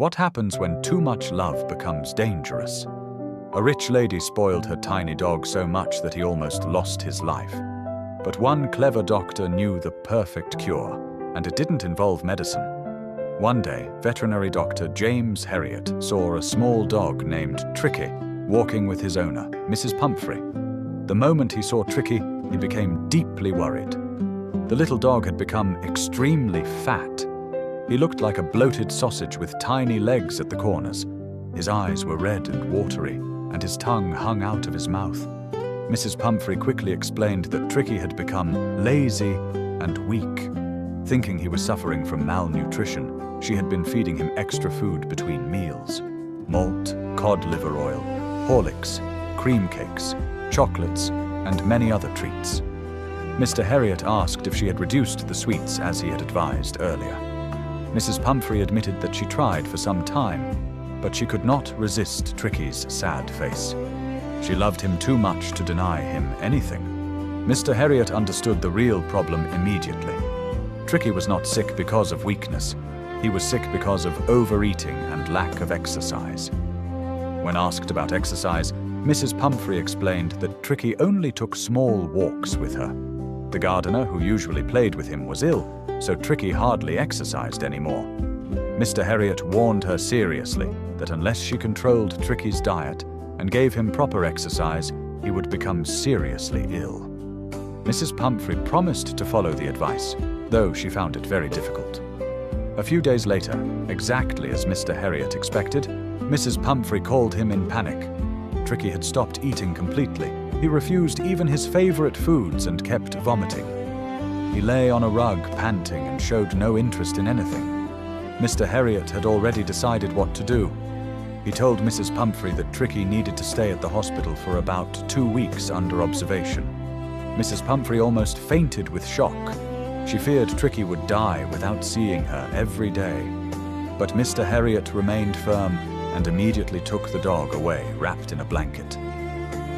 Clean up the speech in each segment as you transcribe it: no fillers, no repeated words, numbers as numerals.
What happens when too much love becomes dangerous? A rich lady spoiled her tiny dog so much that he almost lost his life. But one clever doctor knew the perfect cure, and it didn't involve medicine. One day, veterinary doctor James Herriot saw a small dog named Tricki walking with his owner, Mrs. Pumphrey. The moment he saw Tricki, he became deeply worried. The little dog had become extremely fat. He looked like a bloated sausage with tiny legs at the corners. His eyes were red and watery, and his tongue hung out of his mouth. Mrs. Pumphrey quickly explained that Tricki had become lazy and weak. Thinking he was suffering from malnutrition, she had been feeding him extra food between meals: malt, cod liver oil, Horlicks, cream cakes, chocolates, and many other treats. Mr. Herriot asked if she had reduced the sweets as he had advised earlier. Mrs. Pumphrey admitted that she tried for some time, but she could not resist Tricki's sad face. She loved him too much to deny him anything. Mr. Herriot understood the real problem immediately. Tricki was not sick because of weakness. He was sick because of overeating and lack of exercise. When asked about exercise, Mrs. Pumphrey explained that Tricki only took small walks with her. The gardener who usually played with him was ill, so Tricki hardly exercised anymore. Mr. Herriot warned her seriously that unless she controlled Tricki's diet and gave him proper exercise, he would become seriously ill. Mrs. Pumphrey promised to follow the advice, though she found it very difficult. A few days later, exactly as Mr. Herriot expected, Mrs. Pumphrey called him in panic. Tricki had stopped eating completely. He refused even his favorite foods and kept vomiting. He lay on a rug, panting, and showed no interest in anything. Mr. Herriot had already decided what to do. He told Mrs. Pumphrey that Tricki needed to stay at the hospital for about 2 weeks under observation. Mrs. Pumphrey almost fainted with shock. She feared Tricki would die without seeing her every day. But Mr. Herriot remained firm and immediately took the dog away, wrapped in a blanket.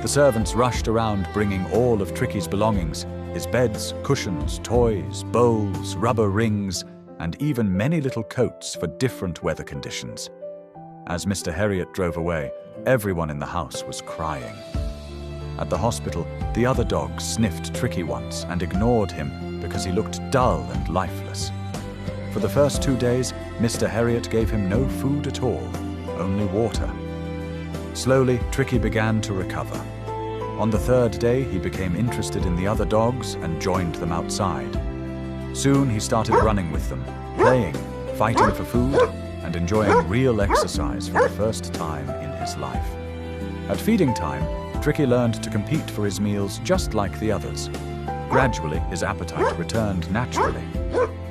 The servants rushed around bringing all of Tricki's belongings: his beds, cushions, toys, bowls, rubber rings, and even many little coats for different weather conditions. As Mr. Herriot drove away, everyone in the house was crying. At the hospital, the other dogs sniffed Tricki once and ignored him because he looked dull and lifeless. For the first 2 days, Mr. Herriot gave him no food at all, only water. Slowly, Tricki began to recover. On the 3rd day, he became interested in the other dogs and joined them outside. Soon he started running with them, playing, fighting for food, and enjoying real exercise for the first time in his life. At feeding time, Tricki learned to compete for his meals just like the others. Gradually, his appetite returned naturally.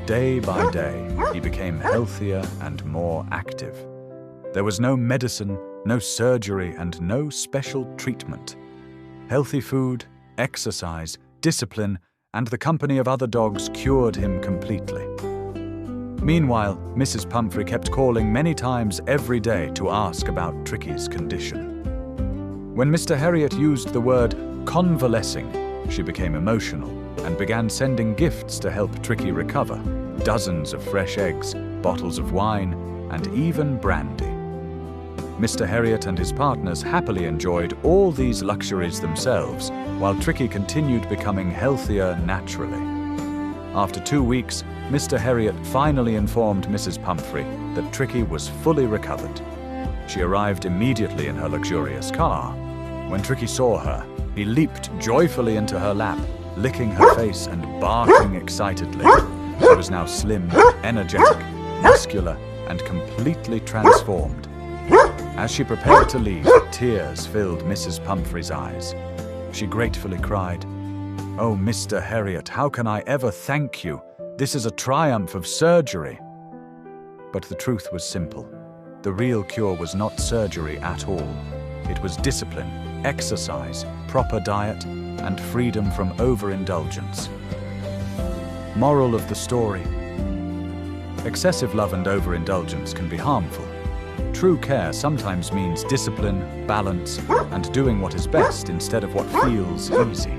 Day by day, he became healthier and more active. There was no medicine, no surgery, and no special treatment. Healthy food, exercise, discipline, and the company of other dogs cured him completely. Meanwhile, Mrs. Pumphrey kept calling many times every day to ask about Tricki's condition. When Mr. Herriot used the word convalescing, she became emotional and began sending gifts to help Tricki recover: dozens of fresh eggs, bottles of wine, and even brandy. Mr. Herriot and his partners happily enjoyed all these luxuries themselves, while Tricki continued becoming healthier naturally. After 2 weeks, Mr. Herriot finally informed Mrs. Pumphrey that Tricki was fully recovered. She arrived immediately in her luxurious car. When Tricki saw her, he leaped joyfully into her lap, licking her face and barking excitedly. She was now slim, energetic, muscular, and completely transformed. As she prepared to leave, tears filled Mrs. Pumphrey's eyes. She gratefully cried, "Oh, Mr. Herriot, how can I ever thank you? This is a triumph of surgery." But the truth was simple. The real cure was not surgery at all. It was discipline, exercise, proper diet, and freedom from overindulgence. Moral of the story: excessive love and overindulgence can be harmful. True care sometimes means discipline, balance, and doing what is best instead of what feels easy.